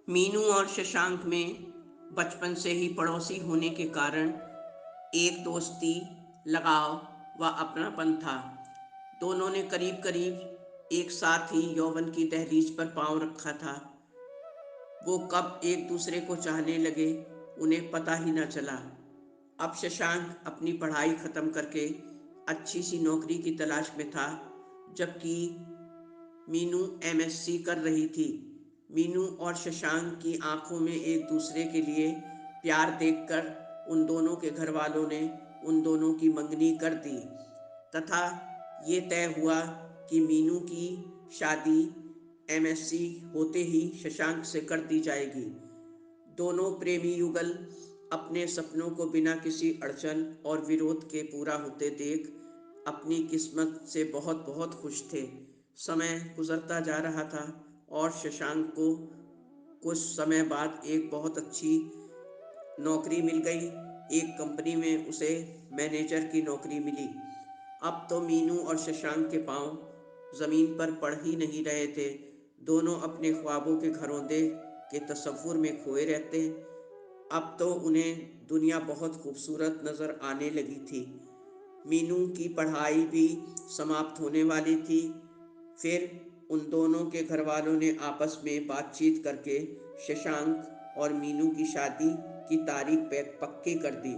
मीनू और शशांक में बचपन से ही पड़ोसी होने के कारण एक दोस्ती, लगाव व अपनापन था। दोनों ने करीब करीब एक साथ ही यौवन की दहलीज पर पांव रखा था। वो कब एक दूसरे को चाहने लगे, उन्हें पता ही न चला। अब शशांक अपनी पढ़ाई खत्म करके अच्छी सी नौकरी की तलाश में था, जबकि मीनू एमएससी कर रही थी। मीनू और शशांक की आंखों में एक दूसरे के लिए प्यार देखकर उन दोनों के घर वालों ने उन दोनों की मंगनी कर दी तथा ये तय हुआ कि मीनू की शादी एमएससी होते ही शशांक से कर दी जाएगी। दोनों प्रेमी युगल अपने सपनों को बिना किसी अड़चन और विरोध के पूरा होते देख अपनी किस्मत से बहुत बहुत खुश थे। समय गुजरता जा रहा था और शशांक को कुछ समय बाद एक बहुत अच्छी नौकरी मिल गई। एक कंपनी में उसे मैनेजर की नौकरी मिली। अब तो मीनू और शशांक के पांव जमीन पर पड़ ही नहीं रहे थे। दोनों अपने ख्वाबों के घरौंदे के तस्वुर में खोए रहते। अब तो उन्हें दुनिया बहुत खूबसूरत नज़र आने लगी थी। मीनू की पढ़ाई भी समाप्त होने वाली थी। फिर उन दोनों के घर वालों ने आपस में बातचीत करके शशांक और मीनू की शादी की तारीख पक्की कर दी।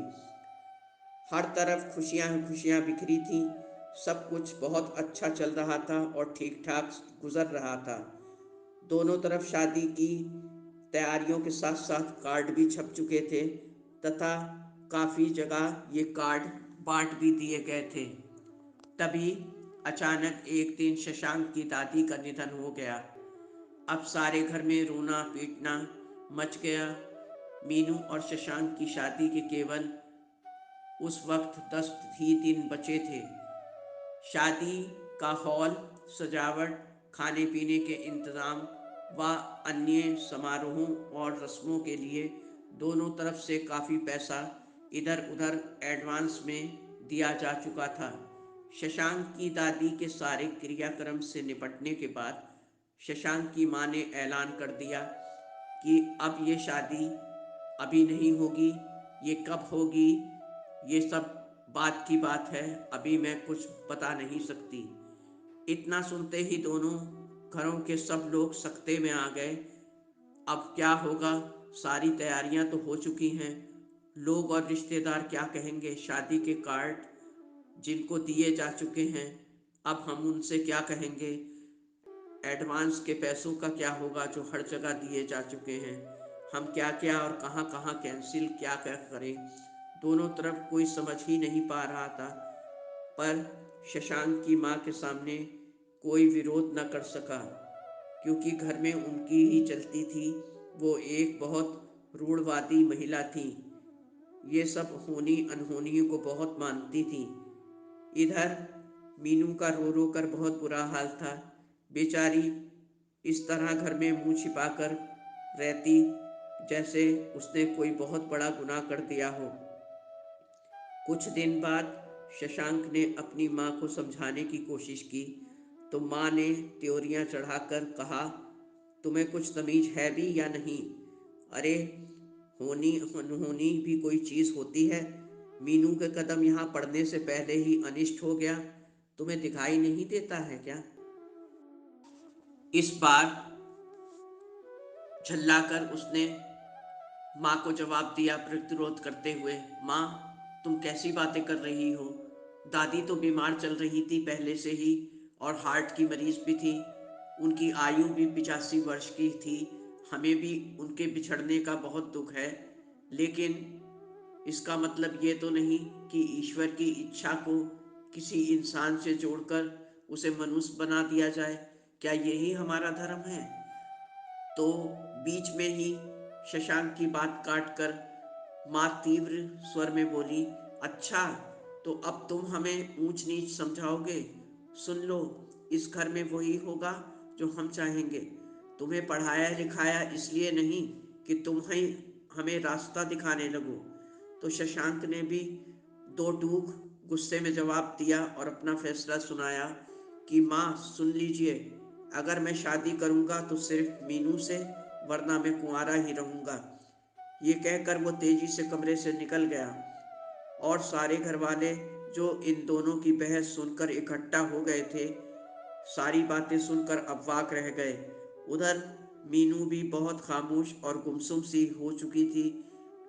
हर तरफ खुशियां खुशियां बिखरी थीं। सब कुछ बहुत अच्छा चल रहा था और ठीक ठाक गुजर रहा था। दोनों तरफ शादी की तैयारियों के साथ साथ कार्ड भी छप चुके थे तथा काफ़ी जगह ये कार्ड बांट भी दिए गए थे। तभी अचानक एक दिन शशांक की दादी का निधन हो गया। अब सारे घर में रोना पीटना मच गया। मीनू और शशांक की शादी के केवल उस वक्त 10 ही दिन बचे थे। शादी का हॉल, सजावट, खाने पीने के इंतज़ाम व अन्य समारोहों और रस्मों के लिए दोनों तरफ से काफ़ी पैसा इधर उधर एडवांस में दिया जा चुका था। शशांक की दादी के सारे क्रियाक्रम से निपटने के बाद शशांक की माँ ने ऐलान कर दिया कि अब ये शादी अभी नहीं होगी। ये कब होगी, ये सब बात की बात है, अभी मैं कुछ बता नहीं सकती। इतना सुनते ही दोनों घरों के सब लोग सकते में आ गए। अब क्या होगा, सारी तैयारियां तो हो चुकी हैं। लोग और रिश्तेदार क्या कहेंगे, शादी के कार्ड जिनको दिए जा चुके हैं, अब हम उनसे क्या कहेंगे। एडवांस के पैसों का क्या होगा जो हर जगह दिए जा चुके हैं। हम क्या क्या और कहाँ कहाँ कैंसिल क्या क्या करें। दोनों तरफ कोई समझ ही नहीं पा रहा था। पर शशांक की माँ के सामने कोई विरोध न कर सका, क्योंकि घर में उनकी ही चलती थी। वो एक बहुत रूढ़वादी महिला थी। ये सब होनी अनहोनियों को बहुत मानती थी। इधर मीनू का रो रो कर बहुत बुरा हाल था। बेचारी इस तरह घर में मुंह छिपाकर रहती जैसे उसने कोई बहुत बड़ा गुनाह कर दिया हो। कुछ दिन बाद शशांक ने अपनी माँ को समझाने की कोशिश की तो माँ ने त्योरियां चढ़ाकर कहा, तुम्हें कुछ तमीज है भी या नहीं? अरे, होनी अनहोनी भी कोई चीज़ होती है। मीनू के कदम यहाँ पड़ने से पहले ही अनिष्ट हो गया। तुम्हें दिखाई नहीं देता है क्या? इस बार झल्लाकर उसने माँ को जवाब दिया प्रतिरोध करते हुए, माँ, तुम कैसी बातें कर रही हो? दादी तो बीमार चल रही थी पहले से ही और हार्ट की मरीज भी थी। उनकी आयु भी 85 वर्ष की थी। हमें भी उनके बिछड़ने का बहुत दुख है, लेकिन इसका मतलब ये तो नहीं कि ईश्वर की इच्छा को किसी इंसान से जोड़कर उसे मनुष्य बना दिया जाए। क्या यही हमारा धर्म है? तो बीच में ही शशांक की बात काटकर माँ तीव्र स्वर में बोली, अच्छा, तो अब तुम हमें ऊंच नीच समझाओगे? सुन लो, इस घर में वही होगा जो हम चाहेंगे। तुम्हें पढ़ाया लिखाया इसलिए नहीं कि तुम ही हमें रास्ता दिखाने लगो। तो शशांक ने भी दो टूक गुस्से में जवाब दिया और अपना फैसला सुनाया कि माँ, सुन लीजिए, अगर मैं शादी करूँगा तो सिर्फ मीनू से, वरना मैं कुंवारा ही रहूँगा। ये कहकर वो तेजी से कमरे से निकल गया और सारे घरवाले जो इन दोनों की बहस सुनकर इकट्ठा हो गए थे, सारी बातें सुनकर अवाक रह गए। उधर मीनू भी बहुत खामोश और गुमसुम सी हो चुकी थी।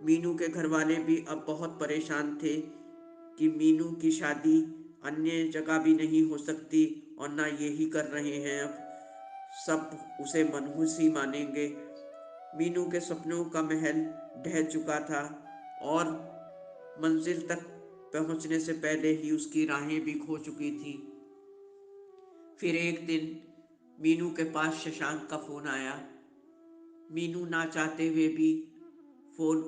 मीनू के घरवाले भी अब बहुत परेशान थे कि मीनू की शादी अन्य जगह भी नहीं हो सकती और ना यही कर रहे हैं। अब सब उसे मनहूस ही मानेंगे। मीनू के सपनों का महल ढह चुका था और मंजिल तक पहुंचने से पहले ही उसकी राहें भी खो चुकी थी। फिर एक दिन मीनू के पास शशांक का फोन आया। मीनू ना चाहते हुए भी फोन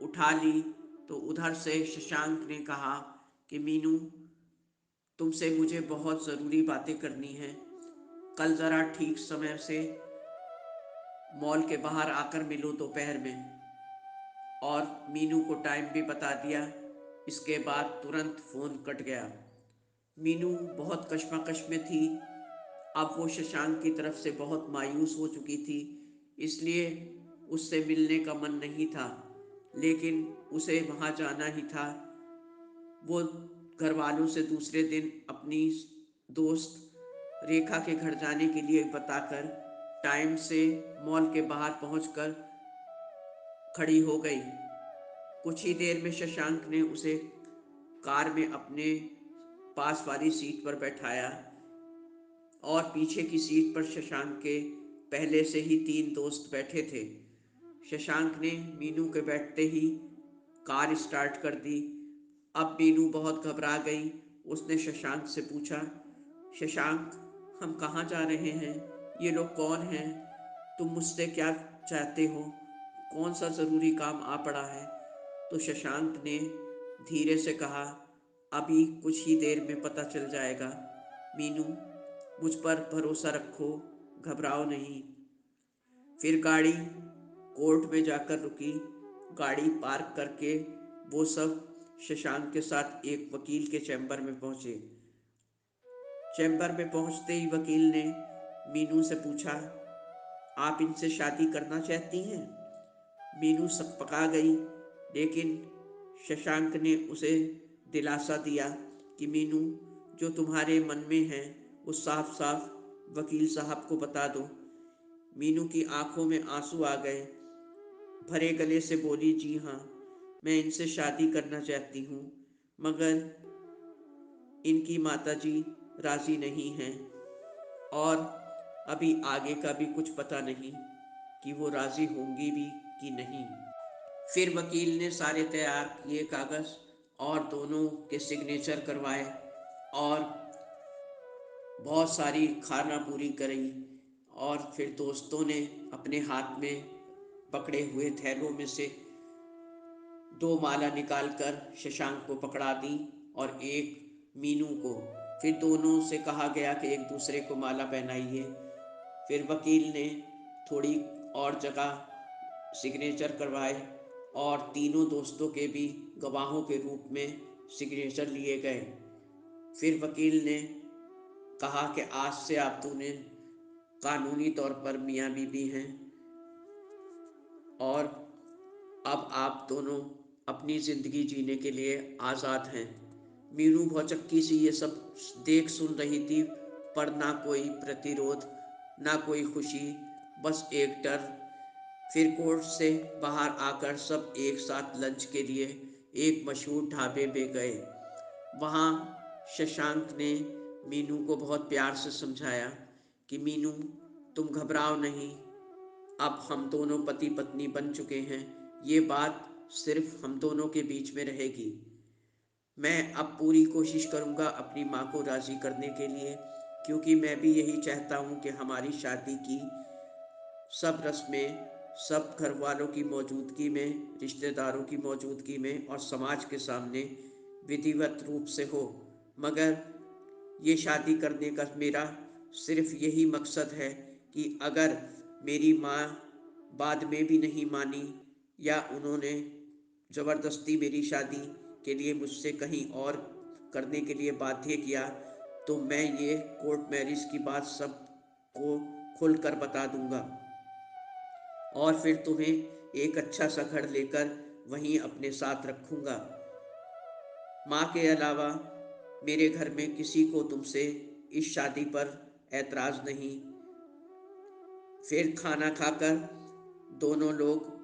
उठा ली तो उधर से शशांक ने कहा कि मीनू, तुमसे मुझे बहुत ज़रूरी बातें करनी हैं। कल ज़रा ठीक समय से मॉल के बाहर आकर मिलो दोपहर में। और मीनू को टाइम भी बता दिया। इसके बाद तुरंत फ़ोन कट गया। मीनू बहुत कश्मकश में थी। अब वो शशांक की तरफ से बहुत मायूस हो चुकी थी, इसलिए उससे मिलने का मन नहीं था, लेकिन उसे वहाँ जाना ही था। वो घर वालों से दूसरे दिन अपनी दोस्त रेखा के घर जाने के लिए बताकर टाइम से मॉल के बाहर पहुंचकर खड़ी हो गई। कुछ ही देर में शशांक ने उसे कार में अपने पास वाली सीट पर बैठाया और पीछे की सीट पर शशांक के पहले से ही 3 दोस्त बैठे थे। शशांक ने मीनू के बैठते ही कार स्टार्ट कर दी। अब मीनू बहुत घबरा गई। उसने शशांक से पूछा, शशांक, हम कहाँ जा रहे हैं? ये लोग कौन हैं? तुम मुझसे क्या चाहते हो? कौन सा ज़रूरी काम आ पड़ा है? तो शशांक ने धीरे से कहा, अभी कुछ ही देर में पता चल जाएगा। मीनू, मुझ पर भरोसा रखो, घबराओ नहीं। फिर गाड़ी कोर्ट में जाकर रुकी। गाड़ी पार्क करके वो सब शशांक के साथ एक वकील के चैम्बर में पहुंचे। चैम्बर में पहुंचते ही वकील ने मीनू से पूछा, आप इनसे शादी करना चाहती हैं? मीनू सकपका गई, लेकिन शशांक ने उसे दिलासा दिया कि मीनू, जो तुम्हारे मन में है वो साफ साफ वकील साहब को बता दो। मीनू की आंखों में आंसू आ गए। भरे गले से बोली, जी हाँ, मैं इनसे शादी करना चाहती हूँ, मगर इनकी माताजी राजी नहीं हैं और अभी आगे का भी कुछ पता नहीं कि वो राजी होंगी भी कि नहीं। फिर वकील ने सारे तैयार किए कागज़ और दोनों के सिग्नेचर करवाए और बहुत सारी खाना पूरी करी। और फिर दोस्तों ने अपने हाथ में पकड़े हुए थैलों में से 2 माला निकालकर शशांक को पकड़ा दी और एक मीनू को। फिर दोनों से कहा गया कि एक दूसरे को माला पहनाइए। फिर वकील ने थोड़ी और जगह सिग्नेचर करवाए और तीनों दोस्तों के भी गवाहों के रूप में सिग्नेचर लिए गए। फिर वकील ने कहा कि आज से आप दोनों कानूनी तौर पर मियाँ बीवी हैं और अब आप दोनों अपनी ज़िंदगी जीने के लिए आज़ाद हैं। मीनू भौचक्की सी ये सब देख सुन रही थी, पर ना कोई प्रतिरोध, ना कोई खुशी, बस एक डर। फिर कोर्ट से बाहर आकर सब एक साथ लंच के लिए एक मशहूर ढाबे में गए। वहाँ शशांक ने मीनू को बहुत प्यार से समझाया कि मीनू, तुम घबराओ नहीं, अब हम दोनों पति पत्नी बन चुके हैं। ये बात सिर्फ हम दोनों के बीच में रहेगी। मैं अब पूरी कोशिश करूँगा अपनी माँ को राज़ी करने के लिए, क्योंकि मैं भी यही चाहता हूँ कि हमारी शादी की सब रस्में, सब घर वालों की मौजूदगी में, रिश्तेदारों की मौजूदगी में और समाज के सामने विधिवत रूप से हो। मगर ये शादी करने का मेरा सिर्फ यही मकसद है कि अगर मेरी माँ बाद में भी नहीं मानी या उन्होंने ज़बरदस्ती मेरी शादी के लिए मुझसे कहीं और करने के लिए बाध्य किया, तो मैं ये कोर्ट मैरिज की बात सबको खुलकर बता दूंगा। और फिर तुम्हें एक अच्छा सा घर लेकर वहीं अपने साथ रखूँगा। माँ के अलावा मेरे घर में किसी को तुमसे इस शादी पर ऐतराज़ नहीं। फिर खाना खाकर दोनों लोग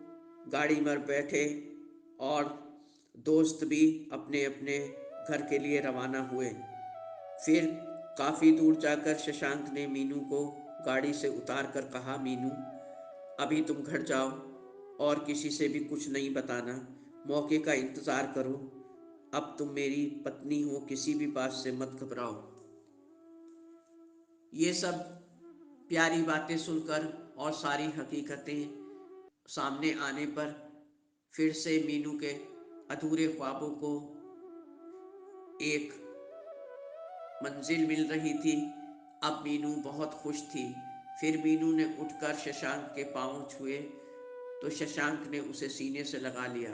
गाड़ी में बैठे और दोस्त भी अपने अपने घर के लिए रवाना हुए। फिर काफ़ी दूर जाकर शशांक ने मीनू को गाड़ी से उतार कर कहा, मीनू अभी तुम घर जाओ और किसी से भी कुछ नहीं बताना, मौके का इंतज़ार करो। अब तुम मेरी पत्नी हो, किसी भी बात से मत घबराओ। ये सब प्यारी बातें सुनकर और सारी हकीकतें सामने आने पर फिर से मीनू के अधूरे ख्वाबों को एक मंजिल मिल रही थी। अब मीनू बहुत खुश थी। फिर मीनू ने उठकर शशांक के पाँव छुए तो शशांक ने उसे सीने से लगा लिया।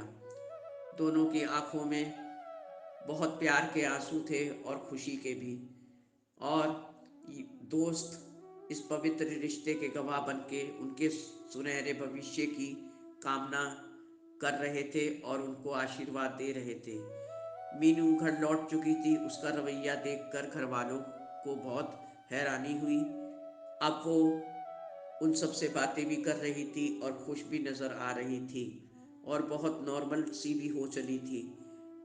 दोनों की आंखों में बहुत प्यार के आंसू थे और खुशी के भी। और दोस्त इस पवित्र रिश्ते के गवाह बनके उनके सुनहरे भविष्य की कामना कर रहे थे और उनको आशीर्वाद दे रहे थे। मीनू घर लौट चुकी थी। उसका रवैया देखकर घर वालों को बहुत हैरानी हुई। अब वो उन सब से बातें भी कर रही थी और खुश भी नज़र आ रही थी और बहुत नॉर्मल सी भी हो चली थी।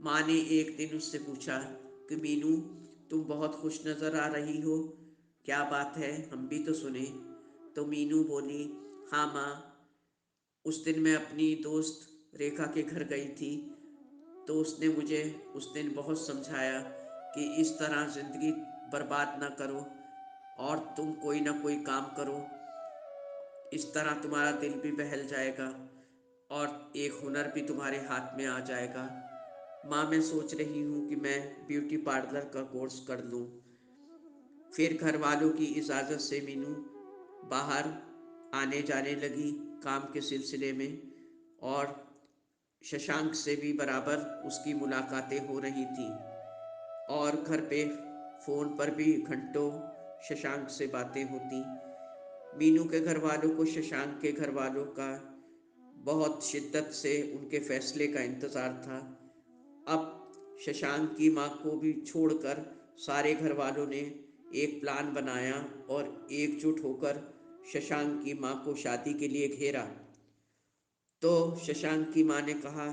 माँ ने एक दिन उससे पूछा कि मीनू तुम बहुत खुश नज़र आ रही हो, क्या बात है, हम भी तो सुने। तो मीनू बोली, हाँ माँ, उस दिन मैं अपनी दोस्त रेखा के घर गई थी तो उसने मुझे उस दिन बहुत समझाया कि इस तरह ज़िंदगी बर्बाद ना करो और तुम कोई ना कोई काम करो, इस तरह तुम्हारा दिल भी बहल जाएगा और एक हुनर भी तुम्हारे हाथ में आ जाएगा। माँ मैं सोच रही हूँ कि मैं ब्यूटी पार्लर का कोर्स कर लूँ। फिर घर वालों की इजाज़त से मीनू बाहर आने जाने लगी काम के सिलसिले में और शशांक से भी बराबर उसकी मुलाकातें हो रही थीं और घर पे फ़ोन पर भी घंटों शशांक से बातें होती। मीनू के घर वालों को शशांक के घर वालों का बहुत शिद्दत से उनके फैसले का इंतज़ार था। अब शशांक की माँ को भी छोड़कर सारे घर वालों ने एक प्लान बनाया और एकजुट होकर शशांक की माँ को शादी के लिए घेरा। तो शशांक की माँ ने कहा,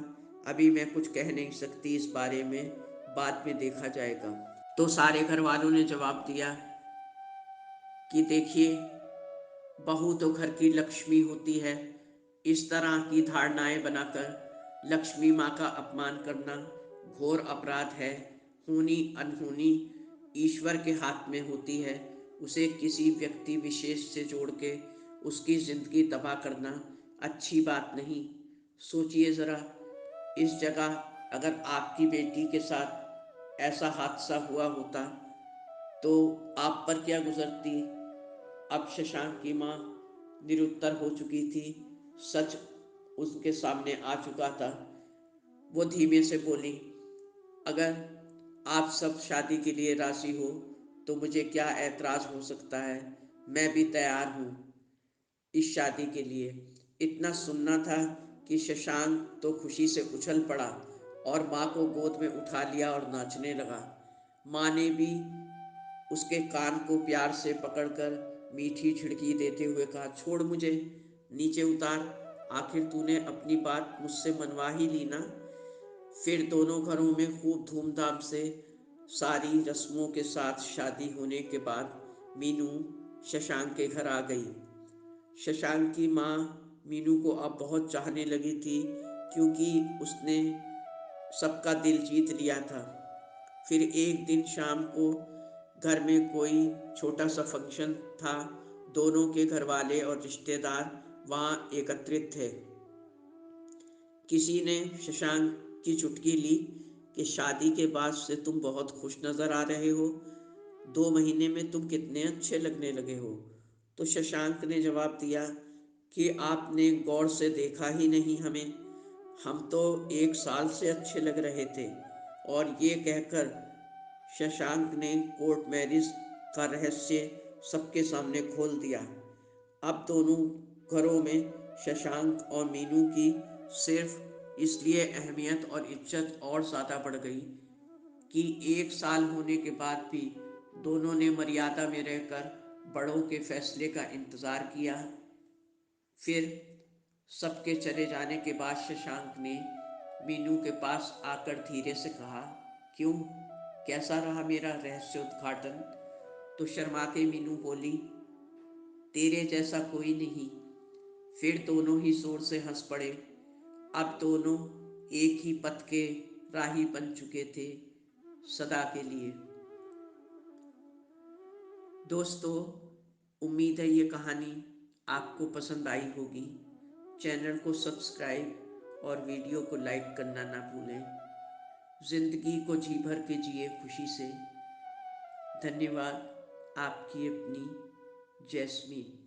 अभी मैं कुछ कह नहीं सकती इस बारे में, बाद में देखा जाएगा। तो सारे घर वालों ने जवाब दिया कि देखिए, बहू तो घर की लक्ष्मी होती है, इस तरह की धारणाएं बनाकर लक्ष्मी माँ का अपमान करना घोर अपराध है। होनी अनहोनी ईश्वर के हाथ में होती है। उसे किसी व्यक्ति विशेष से जोड़ के उसकी ज़िंदगी तबाह करना अच्छी बात नहीं। सोचिए ज़रा, इस जगह अगर आपकी बेटी के साथ ऐसा हादसा हुआ होता तो आप पर क्या गुजरती। अब शशांक की माँ निरुत्तर हो चुकी थी। सच उसके सामने आ चुका था। वो धीमे से बोली, अगर आप सब शादी के लिए राज़ी हो तो मुझे क्या ऐतराज़ हो सकता है, मैं भी तैयार हूँ इस शादी के लिए। इतना सुनना था कि शशांक तो खुशी से उछल पड़ा और माँ को गोद में उठा लिया और नाचने लगा। माँ ने भी उसके कान को प्यार से पकड़कर मीठी झिड़की देते हुए कहा, छोड़ मुझे, नीचे उतार, आखिर तूने अपनी बात मुझसे मनवा ही ली ना। फिर दोनों घरों में खूब धूमधाम से सारी रस्मों के साथ शादी होने के बाद मीनू शशांक के घर आ गई। शशांक की माँ मीनू को अब बहुत चाहने लगी थी क्योंकि उसने सबका दिल जीत लिया था। फिर एक दिन शाम को घर में कोई छोटा सा फंक्शन था। दोनों के घर वाले और रिश्तेदार वहाँ एकत्रित थे। किसी ने शशांक की चुटकी ली कि शादी के बाद से तुम बहुत खुश नज़र आ रहे हो, 2 महीने में तुम कितने अच्छे लगने लगे हो। तो शशांक ने जवाब दिया कि आपने गौर से देखा ही नहीं हमें, हम तो 1 साल से अच्छे लग रहे थे। और ये कहकर शशांक ने कोर्ट मैरिज का रहस्य सबके सामने खोल दिया। अब दोनों घरों में शशांक और मीनू की सिर्फ इसलिए अहमियत और इज्जत और ज़्यादा बढ़ गई कि 1 साल होने के बाद भी दोनों ने मर्यादा में रहकर बड़ों के फैसले का इंतज़ार किया। फिर सबके चले जाने के बाद शशांक ने मीनू के पास आकर धीरे से कहा, क्यों, कैसा रहा मेरा रहस्य उद्घाटन? तो शर्मा के मीनू बोली, तेरे जैसा कोई नहीं। फिर दोनों ही जोर से हंस पड़े। अब दोनों एक ही पथ के राही बन चुके थे, सदा के लिए। दोस्तों, उम्मीद है ये कहानी आपको पसंद आई होगी। चैनल को सब्सक्राइब और वीडियो को लाइक करना ना भूलें। ज़िंदगी को जी भर के जिए खुशी से। धन्यवाद। आपकी अपनी जैस्मीन।